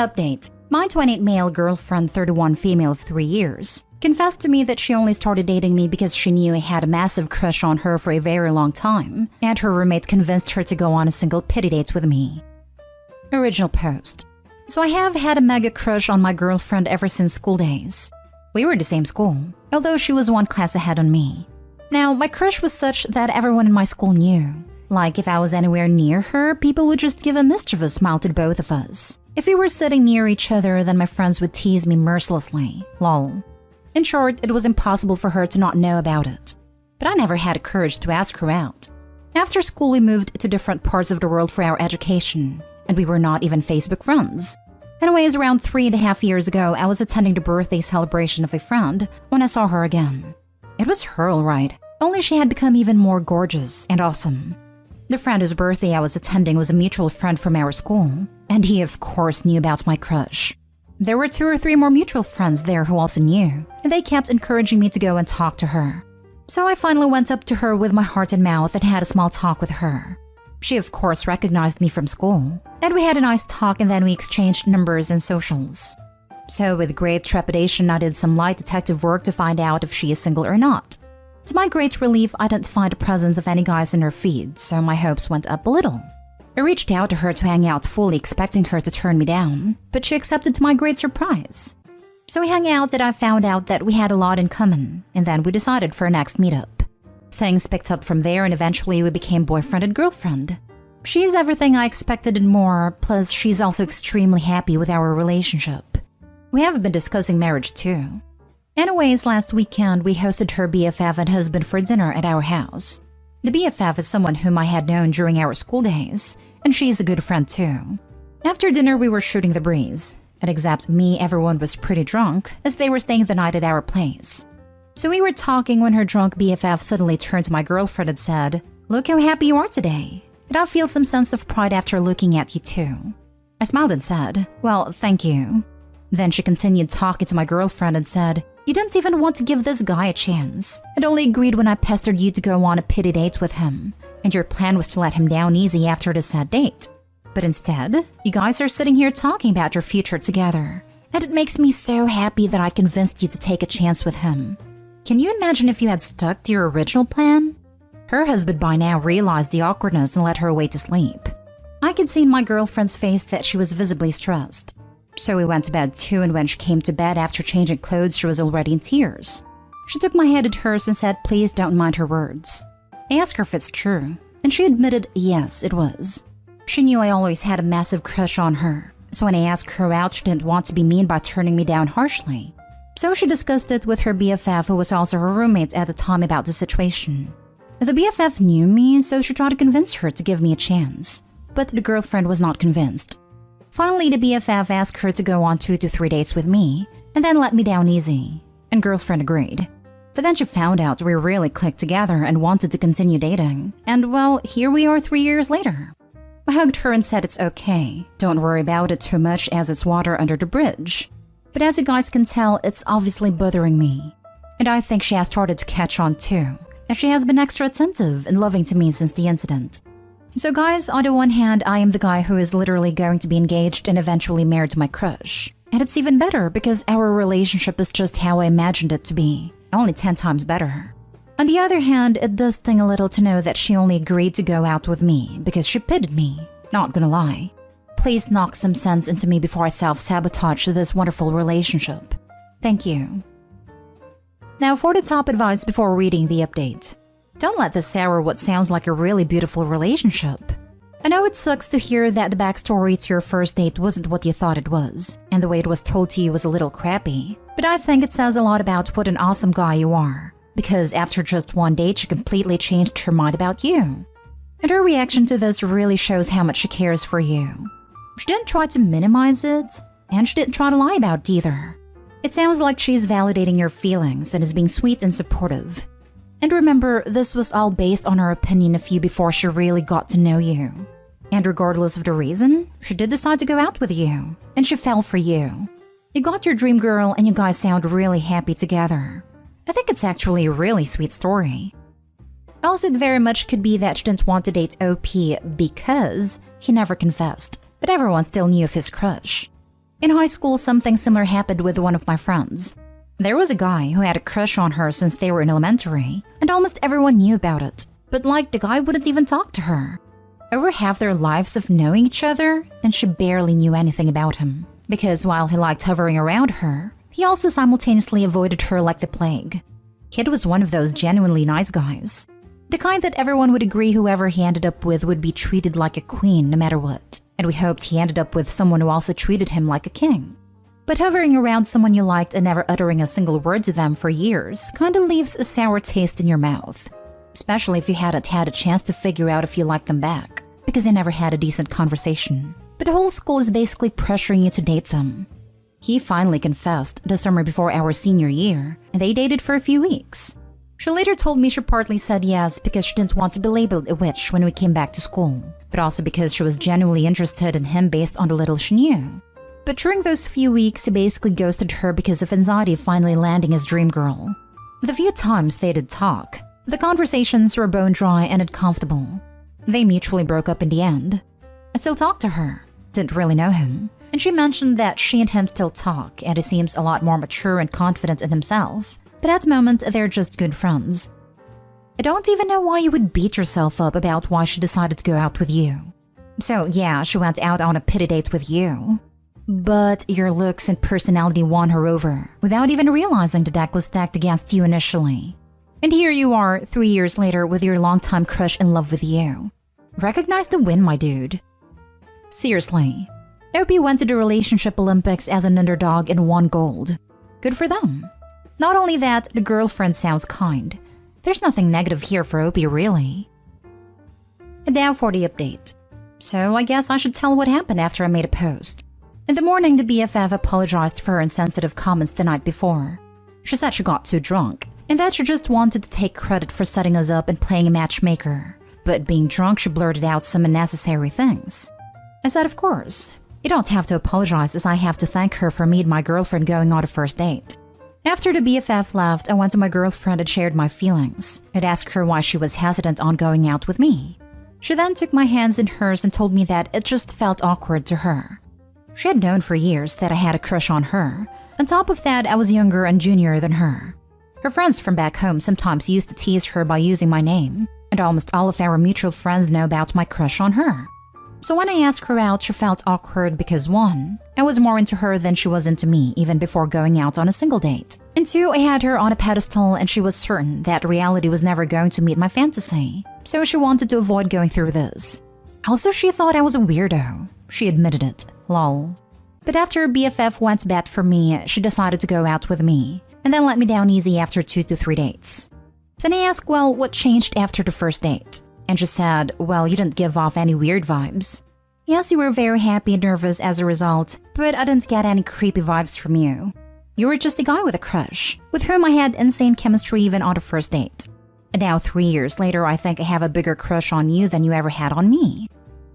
Update. My 28 male girlfriend, 31 female of 3 years, confessed to me that she only started dating me because she knew I had a massive crush on her for a very long time, and her roommate convinced her to go on a single pity date with me. Original post. So I have had a mega crush on my girlfriend ever since school days. We were in the same school, although she was one class ahead on me. Now, my crush was such that everyone in my school knew. Like, if I was anywhere near her, people would just give a mischievous smile to both of us. If we were sitting near each other, then my friends would tease me mercilessly. Lol. In short, it was impossible for her to not know about it. But I never had the courage to ask her out. After school, we moved to different parts of the world for our education, and we were not even Facebook friends. Anyways, around 3.5 years ago, I was attending the birthday celebration of a friend when I saw her again. It was her alright, only she had become even more gorgeous and awesome. The friend whose birthday I was attending was a mutual friend from our school, and he of course knew about my crush. There were 2 or 3 more mutual friends there who also knew, and they kept encouraging me to go and talk to her. So I finally went up to her with my heart in mouth and had a small talk with her. She of course recognized me from school, and we had a nice talk and then we exchanged numbers and socials. So with great trepidation, I did some light detective work to find out if she is single or not. To my great relief, I didn't find the presence of any guys in her feed, so my hopes went up a little. I reached out to her to hang out, fully expecting her to turn me down, but she accepted to my great surprise. So we hung out and I found out that we had a lot in common, and then we decided for our next meetup. Things picked up from there and eventually we became boyfriend and girlfriend. She is everything I expected and more, plus she's also extremely happy with our relationship. We have been discussing marriage too. Anyways, last weekend we hosted her BFF and husband for dinner at our house. The BFF is someone whom I had known during our school days, and she's a good friend too. After dinner we were shooting the breeze, and except me, everyone was pretty drunk as they were staying the night at our place. So we were talking when her drunk BFF suddenly turned to my girlfriend and said, "Look how happy you are today. And I feel some sense of pride after looking at you too." I smiled and said, "Well, thank you." Then she continued talking to my girlfriend and said, "You didn't even want to give this guy a chance, and only agreed when I pestered you to go on a pity date with him, and your plan was to let him down easy after the sad date. But instead, you guys are sitting here talking about your future together, and it makes me so happy that I convinced you to take a chance with him. Can you imagine if you had stuck to your original plan?" Her husband by now realized the awkwardness and let her away to sleep. I could see in my girlfriend's face that she was visibly stressed. So we went to bed too, and when she came to bed after changing clothes, she was already in tears. She took my head at hers and said, "Please don't mind her words." I asked her if it's true, and she admitted yes, it was. She knew I always had a massive crush on her, so when I asked her out, she didn't want to be mean by turning me down harshly. So she discussed it with her BFF, who was also her roommate at the time, about the situation. The BFF knew me, so she tried to convince her to give me a chance, but the girlfriend was not convinced. Finally, the BFF asked her to go on 2 to 3 dates with me, and then let me down easy, and girlfriend agreed. But then she found out we really clicked together and wanted to continue dating, and well, here we are 3 years later. I hugged her and said it's okay, don't worry about it too much as it's water under the bridge. But as you guys can tell, it's obviously bothering me. And I think she has started to catch on too, as she has been extra attentive and loving to me since the incident. So guys, on the one hand, I am the guy who is literally going to be engaged and eventually married to my crush. And it's even better because our relationship is just how I imagined it to be, only 10 times better. On the other hand, it does sting a little to know that she only agreed to go out with me because she pitied me, not gonna lie. Please knock some sense into me before I self-sabotage this wonderful relationship. Thank you. Now for the top advice before reading the update. Don't let this sour what sounds like a really beautiful relationship. I know it sucks to hear that the backstory to your first date wasn't what you thought it was, and the way it was told to you was a little crappy, but I think it says a lot about what an awesome guy you are, because after just one date she completely changed her mind about you. And her reaction to this really shows how much she cares for you. She didn't try to minimize it, and she didn't try to lie about it either. It sounds like she's validating your feelings and is being sweet and supportive. And remember, this was all based on her opinion of you before she really got to know you. And regardless of the reason, she did decide to go out with you, and she fell for you. You got your dream girl and you guys sound really happy together. I think it's actually a really sweet story. Also, it very much could be that she didn't want to date OP because he never confessed, but everyone still knew of his crush. In high school, something similar happened with one of my friends. There was a guy who had a crush on her since they were in elementary, and almost everyone knew about it. But the guy wouldn't even talk to her. Over half their lives of knowing each other, and she barely knew anything about him. Because while he liked hovering around her, he also simultaneously avoided her like the plague. Kid was one of those genuinely nice guys. The kind that everyone would agree whoever he ended up with would be treated like a queen no matter what. And we hoped he ended up with someone who also treated him like a king. But hovering around someone you liked and never uttering a single word to them for years kinda leaves a sour taste in your mouth. Especially if you hadn't had a chance to figure out if you liked them back, because you never had a decent conversation. But the whole school is basically pressuring you to date them. He finally confessed the summer before our senior year, and they dated for a few weeks. She later told me she partly said yes because she didn't want to be labeled a witch when we came back to school, but also because she was genuinely interested in him based on the little she knew. But during those few weeks, he basically ghosted her because of anxiety of finally landing his dream girl. The few times they did talk, the conversations were bone dry and uncomfortable. They mutually broke up in the end. I still talk to her, didn't really know him, and she mentioned that she and him still talk and he seems a lot more mature and confident in himself. But at the moment, they're just good friends. I don't even know why you would beat yourself up about why she decided to go out with you. So yeah, she went out on a pity date with you. But your looks and personality won her over, without even realizing the deck was stacked against you initially. And here you are, 3 years later, with your longtime crush in love with you. Recognize the win, my dude. Seriously. Opie went to the Relationship Olympics as an underdog and won gold. Good for them. Not only that, the girlfriend sounds kind. There's nothing negative here for Opie, really. And now for the update. So I guess I should tell what happened after I made a post. In the morning, the BFF apologized for her insensitive comments the night before. She said she got too drunk, and that she just wanted to take credit for setting us up and playing a matchmaker. But being drunk, she blurted out some unnecessary things. I said, of course. You don't have to apologize, as I have to thank her for me and my girlfriend going on a first date. After the BFF left, I went to my girlfriend and shared my feelings. I'd asked her why she was hesitant on going out with me. She then took my hands in hers and told me that it just felt awkward to her. She had known for years that I had a crush on her. On top of that, I was younger and junior than her. Her friends from back home sometimes used to tease her by using my name, and almost all of our mutual friends know about my crush on her. So when I asked her out, she felt awkward because 1, I was more into her than she was into me even before going out on a single date. And 2, I had her on a pedestal and she was certain that reality was never going to meet my fantasy. So she wanted to avoid going through this. Also, she thought I was a weirdo. She admitted it. Lol. But after BFF went to bat for me, she decided to go out with me, and then let me down easy after 2 to 3 dates. Then I asked, well, what changed after the first date? And she said, well, you didn't give off any weird vibes. Yes, you were very happy and nervous as a result, but I didn't get any creepy vibes from you. You were just a guy with a crush, with whom I had insane chemistry even on the first date. And now 3 years later, I think I have a bigger crush on you than you ever had on me.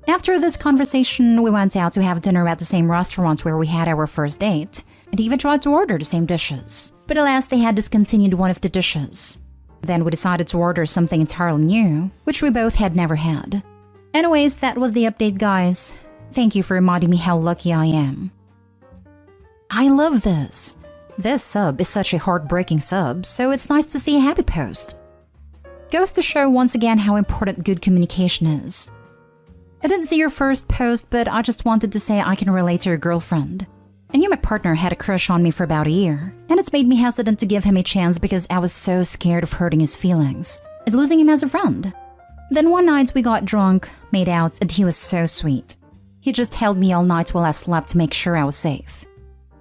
After this conversation, we went out to have dinner at the same restaurant where we had our first date, and even tried to order the same dishes. But alas, they had discontinued one of the dishes. Then we decided to order something entirely new, which we both had never had. Anyways, that was the update, guys. Thank you for reminding me how lucky I am. I love this. This sub is such a heartbreaking sub, so it's nice to see a happy post. Goes to show once again how important good communication is. I didn't see your first post, but I just wanted to say I can relate to your girlfriend. I knew my partner had a crush on me for about a year, and it made me hesitant to give him a chance because I was so scared of hurting his feelings and losing him as a friend. Then one night we got drunk, made out, and he was so sweet. He just held me all night while I slept to make sure I was safe.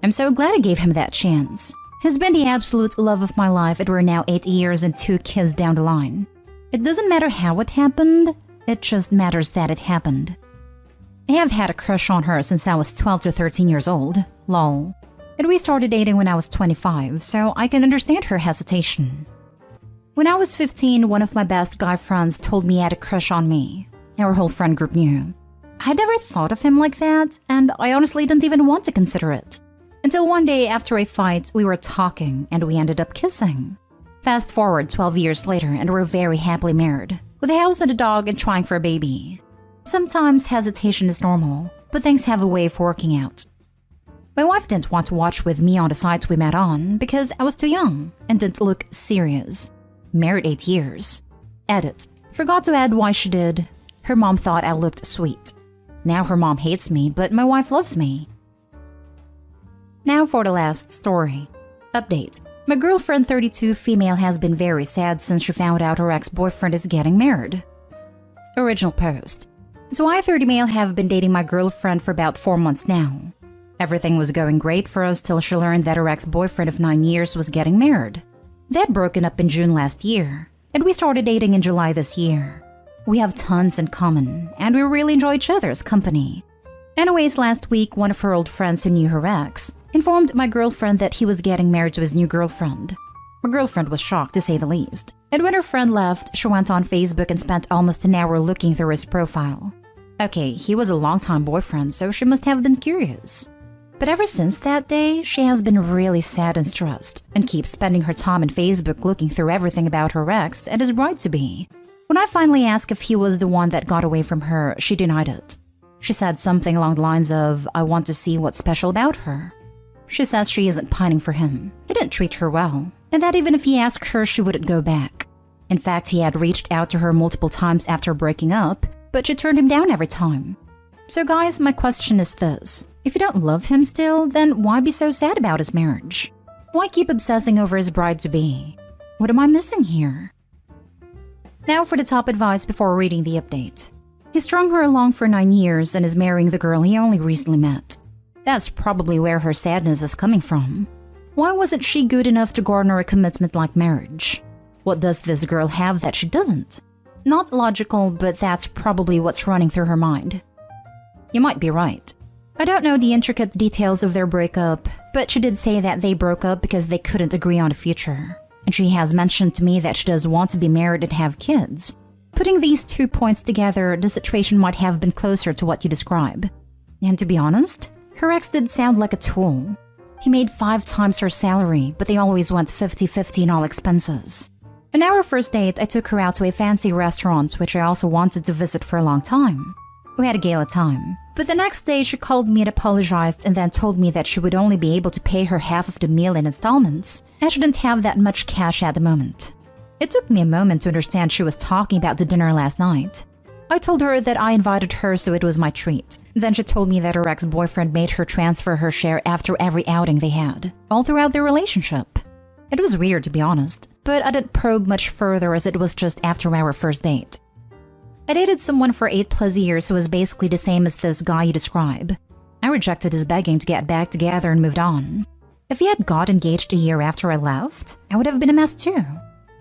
I'm so glad I gave him that chance. He's been the absolute love of my life, and we're now 8 years and 2 kids down the line. It doesn't matter how it happened, it just matters that it happened. I have had a crush on her since I was 12 to 13 years old, lol. And we started dating when I was 25, so I can understand her hesitation. When I was 15, one of my best guy friends told me he had a crush on me. Our whole friend group knew. I had never thought of him like that, and I honestly didn't even want to consider it. Until one day after a fight, we were talking and we ended up kissing. Fast forward 12 years later and we're very happily married, with a house and a dog and trying for a baby. Sometimes hesitation is normal, but things have a way of working out. My wife didn't want to watch with me on the sites we met on because I was too young and didn't look serious. Married 8 years. Edit. Forgot to add why she did. Her mom thought I looked sweet. Now her mom hates me, but my wife loves me. Now for the last story. Update. My girlfriend 32 female has been very sad since she found out her ex-boyfriend is getting married. Original post. So I 30 male have been dating my girlfriend for about 4 months now. Everything was going great for us till she learned that her ex-boyfriend of 9 years was getting married. They had broken up in June last year, and we started dating in July this year. We have tons in common, and we really enjoy each other's company. Anyways, last week, one of her old friends who knew her ex informed my girlfriend that he was getting married to his new girlfriend. My girlfriend was shocked, to say the least. And when her friend left, she went on Facebook and spent almost an hour looking through his profile. Okay, he was a longtime boyfriend, so she must have been curious. But ever since that day, she has been really sad and stressed, and keeps spending her time on Facebook looking through everything about her ex and his bride-to-be. When I finally asked if he was the one that got away from her, she denied it. She said something along the lines of, "I want to see what's special about her." She says she isn't pining for him. He didn't treat her well, and that even if he asked her, she wouldn't go back. In fact, he had reached out to her multiple times after breaking up, but she turned him down every time. So guys, my question is this. If you don't love him still, then why be so sad about his marriage? Why keep obsessing over his bride-to-be? What am I missing here? Now for the top advice before reading the update. He strung her along for 9 years and is marrying the girl he only recently met. That's probably where her sadness is coming from. Why wasn't she good enough to garner a commitment like marriage? What does this girl have that she doesn't? Not logical, but that's probably what's running through her mind. You might be right. I don't know the intricate details of their breakup, but she did say that they broke up because they couldn't agree on a future. And she has mentioned to me that she does want to be married and have kids. Putting these 2 points together, the situation might have been closer to what you describe. And to be honest, her ex did sound like a tool. He made 5 times her salary, but they always went 50-50 in all expenses. On our first date, I took her out to a fancy restaurant, which I also wanted to visit for a long time. We had a gala time, but the next day she called me and apologized and then told me that she would only be able to pay her half of the meal in installments, and she didn't have that much cash at the moment. It took me a moment to understand she was talking about the dinner last night. I told her that I invited her, so it was my treat. Then she told me that her ex-boyfriend made her transfer her share after every outing they had, all throughout their relationship. It was weird, to be honest, but I didn't probe much further as it was just after our first date. I dated someone for 8+ years who was basically the same as this guy you describe. I rejected his begging to get back together and moved on. If he had got engaged a year after I left, I would have been a mess too.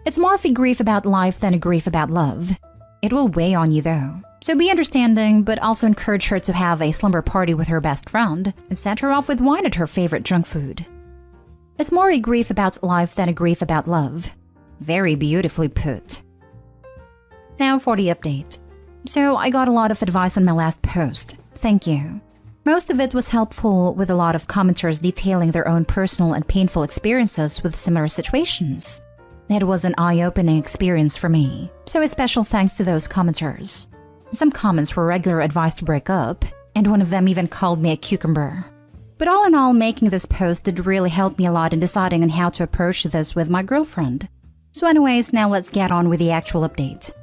It's more of a grief about life than a grief about love. It will weigh on you though. So be understanding, but also encourage her to have a slumber party with her best friend and send her off with wine at her favorite junk food. It's more a grief about life than a grief about love. Very beautifully put. Now for the update. So I got a lot of advice on my last post. Thank you. Most of it was helpful, with a lot of commenters detailing their own personal and painful experiences with similar situations. It was an eye-opening experience for me, so a special thanks to those commenters. Some comments were regular advice to break up, and one of them even called me a cucumber. But all in all, making this post did really help me a lot in deciding on how to approach this with my girlfriend. So anyways, now let's get on with the actual update.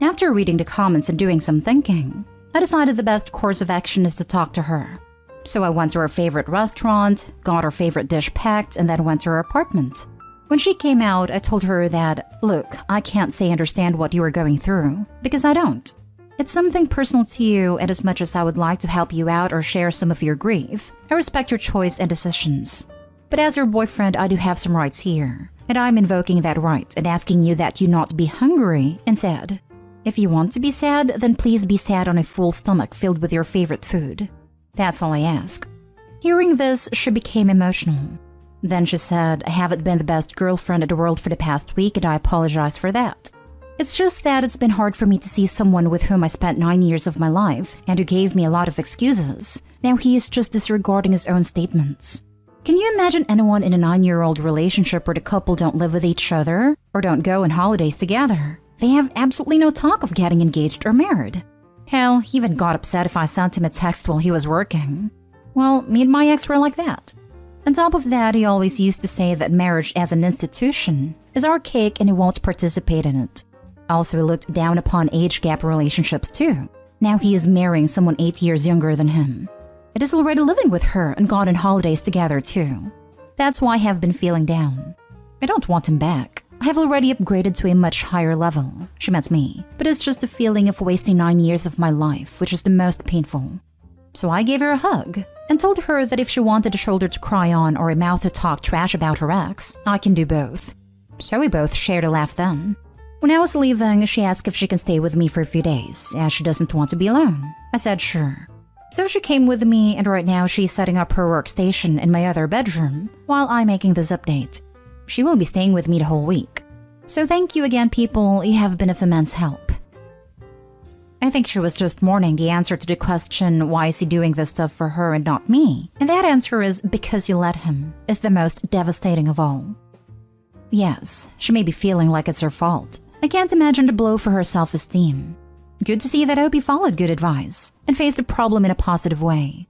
After reading the comments and doing some thinking, I decided the best course of action is to talk to her. So I went to her favorite restaurant, got her favorite dish packed, and then went to her apartment. When she came out, I told her that, look, I can't say understand what you are going through, because I don't. It's something personal to you, and as much as I would like to help you out or share some of your grief, I respect your choice and decisions. But as your boyfriend, I do have some rights here, and I'm invoking that right and asking you that you not be hungry and sad. If you want to be sad, then please be sad on a full stomach filled with your favorite food. That's all I ask. Hearing this, she became emotional. Then she said, I haven't been the best girlfriend in the world for the past week and I apologize for that. It's just that it's been hard for me to see someone with whom I spent 9 years of my life and who gave me a lot of excuses. Now he is just disregarding his own statements. Can you imagine anyone in a 9-year-old relationship where the couple don't live with each other or don't go on holidays together? They have absolutely no talk of getting engaged or married. Hell, he even got upset if I sent him a text while he was working. Well, me and my ex were like that. On top of that, he always used to say that marriage as an institution is archaic and he won't participate in it. Also, he looked down upon age gap relationships too. Now he is marrying someone 8 years younger than him. It is already living with her and gone on holidays together too. That's why I have been feeling down. I don't want him back. I have already upgraded to a much higher level. She meant me. But it's just a feeling of wasting 9 years of my life, which is the most painful. So I gave her a hug and told her that if she wanted a shoulder to cry on or a mouth to talk trash about her ex, I can do both. So we both shared a laugh then. When I was leaving, she asked if she can stay with me for a few days, as she doesn't want to be alone. I said sure. So she came with me, and right now she's setting up her workstation in my other bedroom while I'm making this update. She will be staying with me the whole week. So thank you again, people. You have been of immense help. I think she was just mourning the answer to the question, why is he doing this stuff for her and not me? And that answer is because you let him, is the most devastating of all. Yes, she may be feeling like it's her fault. I can't imagine the blow for her self-esteem. Good to see that Opie followed good advice and faced the problem in a positive way.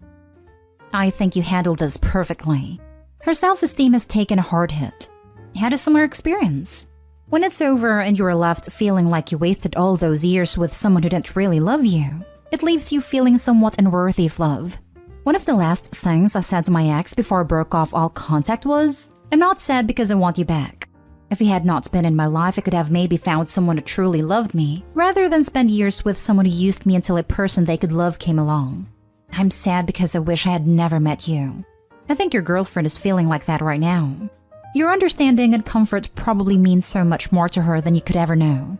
I think you handled this perfectly. Her self-esteem has taken a hard hit. Had a similar experience. When it's over and you're left feeling like you wasted all those years with someone who didn't really love you, it leaves you feeling somewhat unworthy of love. One of the last things I said to my ex before I broke off all contact was, I'm not sad because I want you back. If he had not been in my life, I could have maybe found someone who truly loved me, rather than spend years with someone who used me until a person they could love came along. I'm sad because I wish I had never met you. I think your girlfriend is feeling like that right now. Your understanding and comfort probably means so much more to her than you could ever know.